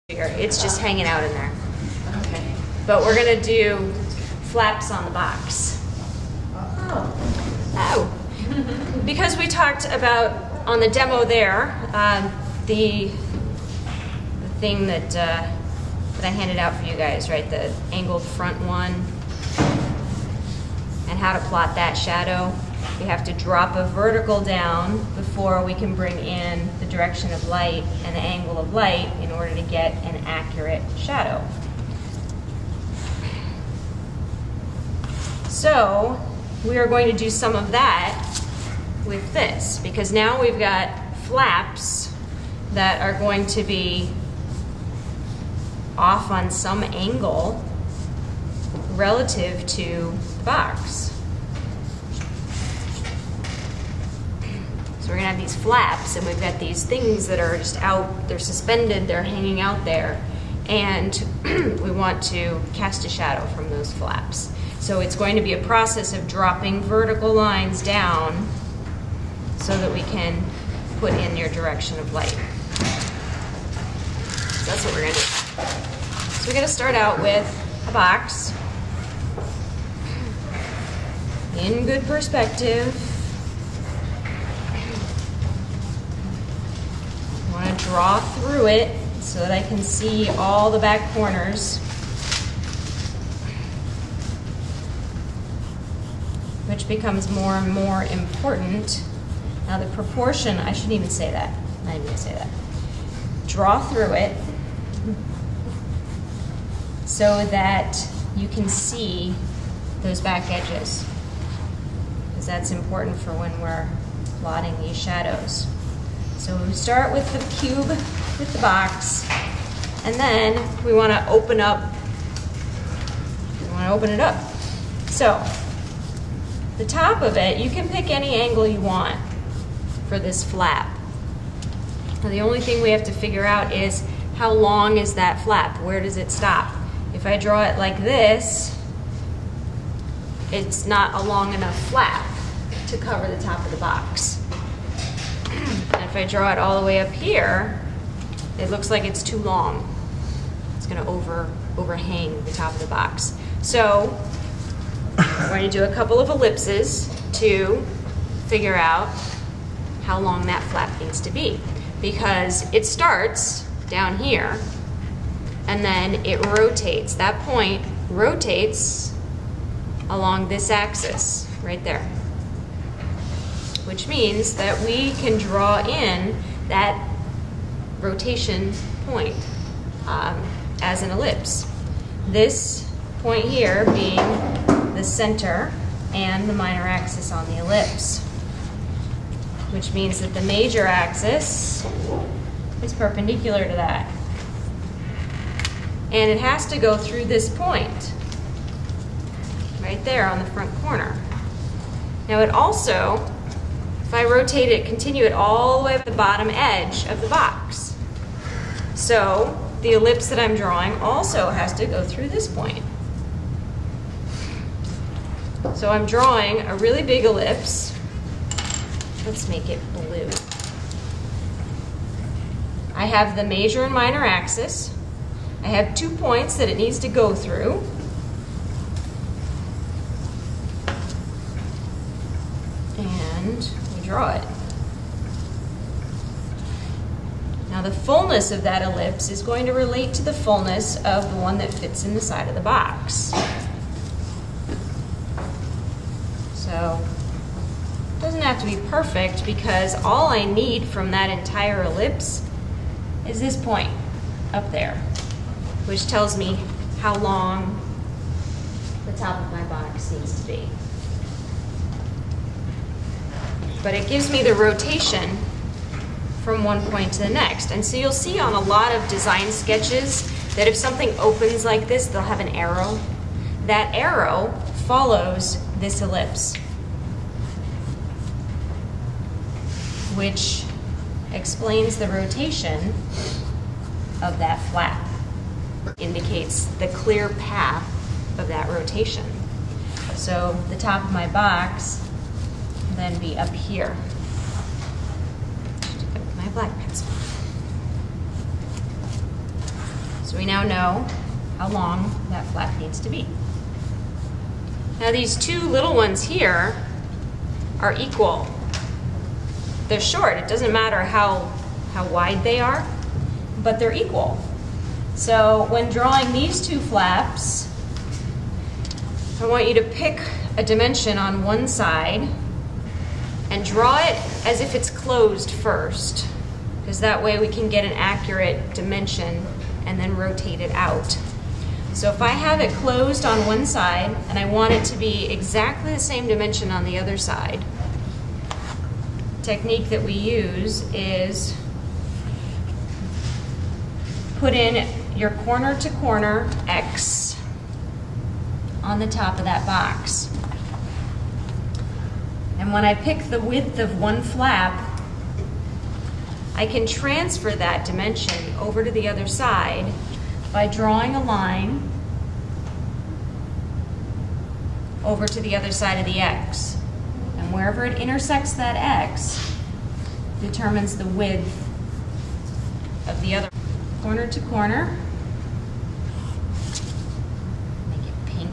It's just hanging out in there. Okay. But we're gonna do flaps on the box. Oh. Because we talked about on the demo there, the thing that I handed out for you guys, right? The angled front one, and how to plot that shadow. We have to drop a vertical down before we can bring in the direction of light and the angle of light in order to get an accurate shadow. So we are going to do some of that with this, because now we've got flaps that are going to be off on some angle relative to the box. So we're gonna have these flaps, and we've got these things that are just out, they're suspended, they're hanging out there, and we want to cast a shadow from those flaps. So it's going to be a process of dropping vertical lines down so that we can put in your direction of light. So that's what we're gonna do. So we're gonna start out with a box in good perspective. I want to draw through it so that I can see all the back corners, which becomes more and more important. Now the proportion, I shouldn't even say that. I'm not even going to say that. Draw through it so that you can see those back edges, because that's important for when we're plotting these shadows. So we start with the cube, with the box, and then we want to open up. We want to open it up. So the top of it, you can pick any angle you want for this flap. Now the only thing we have to figure out is how long is that flap? Where does it stop? If I draw it like this, it's not a long enough flap to cover the top of the box. And if I draw it all the way up here, it looks like it's too long. It's going to overhang the top of the box. So we're going to do a couple of ellipses to figure out how long that flap needs to be, because it starts down here and then it rotates. That point rotates along this axis right there, which means that we can draw in that rotation point as an ellipse. This point here being the center and the minor axis on the ellipse, which means that the major axis is perpendicular to that. And it has to go through this point right there on the front corner. Now it also, if I rotate it, continue it all the way to the bottom edge of the box. So the ellipse that I'm drawing also has to go through this point. So I'm drawing a really big ellipse. Let's make it blue. I have the major and minor axis. I have 2 points that it needs to go through. And we draw it. Now the fullness of that ellipse is going to relate to the fullness of the one that fits in the side of the box. So it doesn't have to be perfect, because all I need from that entire ellipse is this point up there, which tells me how long the top of my box needs to be. But it gives me the rotation from one point to the next. And so you'll see on a lot of design sketches that if something opens like this, they'll have an arrow. That arrow follows this ellipse, which explains the rotation of that flap, indicates the clear path of that rotation. So the top of my box will then be up here. My black pencil. So we now know how long that flap needs to be. Now these two little ones here are equal. They're short. It doesn't matter how wide they are, but they're equal. So when drawing these two flaps, I want you to pick a dimension on one side and draw it as if it's closed first, because that way we can get an accurate dimension and then rotate it out. So if I have it closed on one side and I want it to be exactly the same dimension on the other side, the technique that we use is put in your corner to corner X on the top of that box. And when I pick the width of one flap, I can transfer that dimension over to the other side by drawing a line over to the other side of the X. And wherever it intersects that X determines the width of the other. Corner to corner. Make it pink.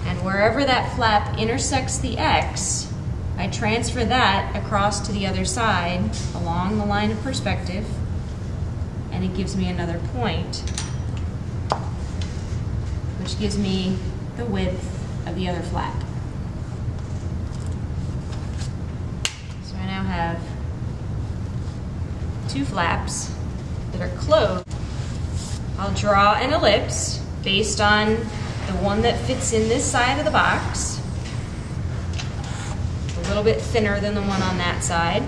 And wherever that flap intersects the X, I transfer that across to the other side along the line of perspective, and it gives me another point, which gives me the width of the other flap. So I now have two flaps that are closed. I'll draw an ellipse based on the one that fits in this side of the box. A little bit thinner than the one on that side.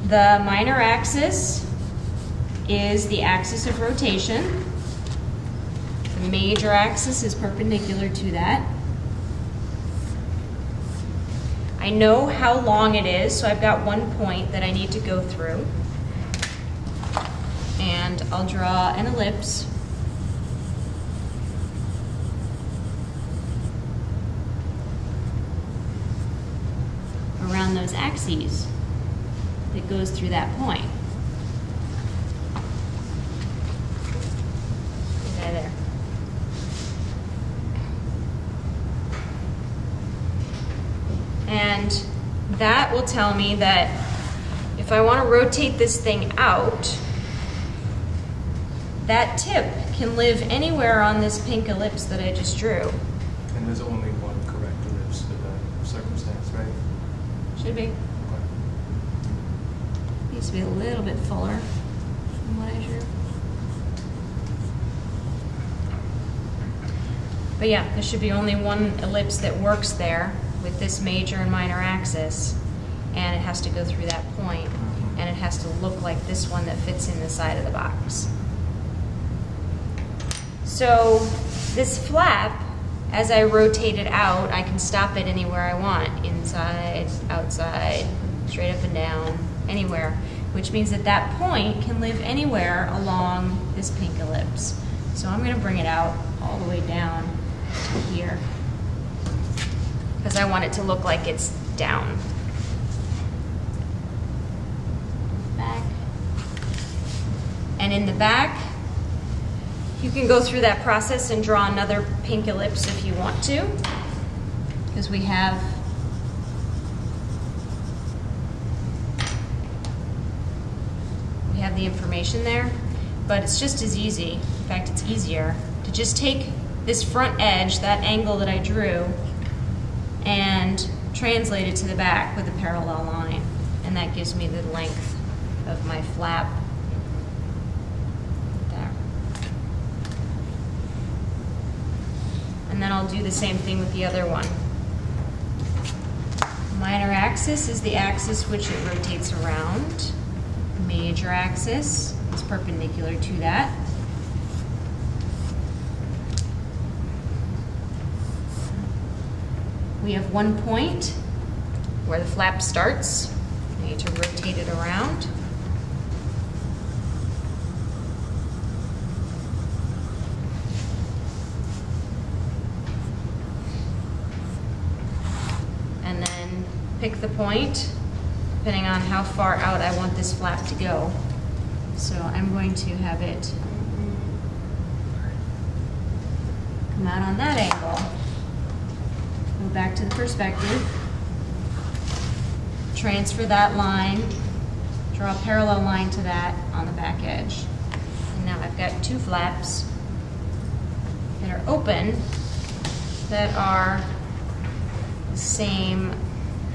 The minor axis is the axis of rotation. The major axis is perpendicular to that. I know how long it is, so I've got one point that I need to go through. And I'll draw an ellipse around those axes that goes through that point. Okay, there. And that will tell me that if I want to rotate this thing out, that tip can live anywhere on this pink ellipse that I just drew. And there's only one correct ellipse for that circumstance, right? Should be. Okay. Needs to be a little bit fuller than what I drew. But yeah, there should be only one ellipse that works there with this major and minor axis, and it has to go through that point, and it has to look like this one that fits in the side of the box. So this flap, as I rotate it out, I can stop it anywhere I want, inside, outside, straight up and down, anywhere, which means that that point can live anywhere along this pink ellipse. So I'm going to bring it out all the way down to here, because I want it to look like it's down. Back. And in the back, you can go through that process and draw another pink ellipse if you want to, because we have the information there, but it's just as easy. In fact, it's easier to just take this front edge, that angle that I drew, and translate it to the back with a parallel line, and that gives me the length of my flap. There. And then I'll do the same thing with the other one. Minor axis is the axis which it rotates around. Major axis is perpendicular to that. We have one point where the flap starts. I need to rotate it around. And then pick the point, depending on how far out I want this flap to go. So I'm going to have it come out on that angle. Go back to the perspective. Transfer that line. Draw a parallel line to that on the back edge. And now I've got two flaps that are open that are the same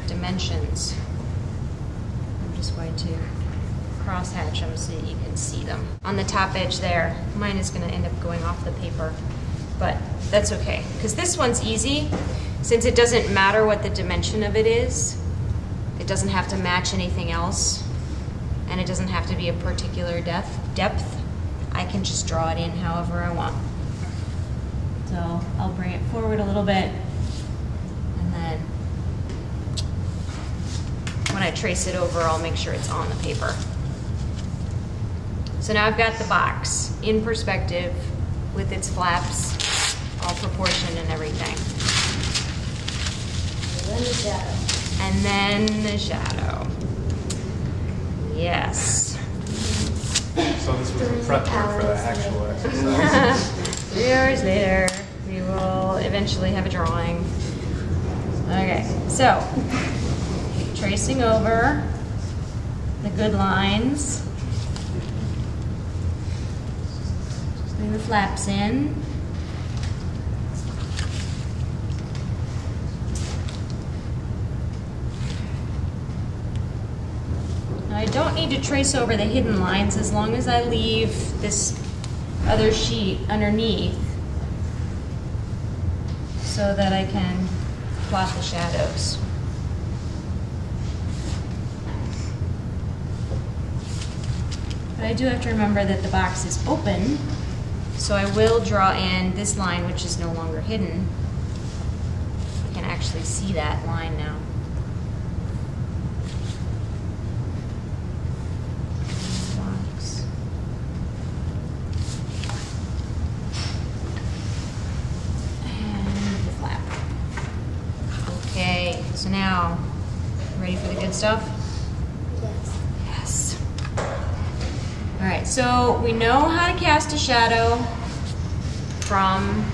dimensions. I'm just going to cross-hatch them so that you can see them. On the top edge there, mine is going to end up going off the paper, but that's okay, because this one's easy. Since it doesn't matter what the dimension of it is, it doesn't have to match anything else, and it doesn't have to be a particular depth. I can just draw it in however I want. So I'll bring it forward a little bit, and then when I trace it over, I'll make sure it's on the paper. So now I've got the box in perspective with its flaps, all proportioned and everything. And then the shadow. Yes. So this was a prep work for the actual exercise. 3 hours later, we will eventually have a drawing. Okay, so tracing over the good lines. Bring the flaps in. Now I don't need to trace over the hidden lines as long as I leave this other sheet underneath so that I can plot the shadows. But I do have to remember that the box is open, so I will draw in this line, which is no longer hidden. You can actually see that line now. Box. And the flap. Okay, so now, ready for the good stuff? Yes. All right, so we know how to cast a shadow from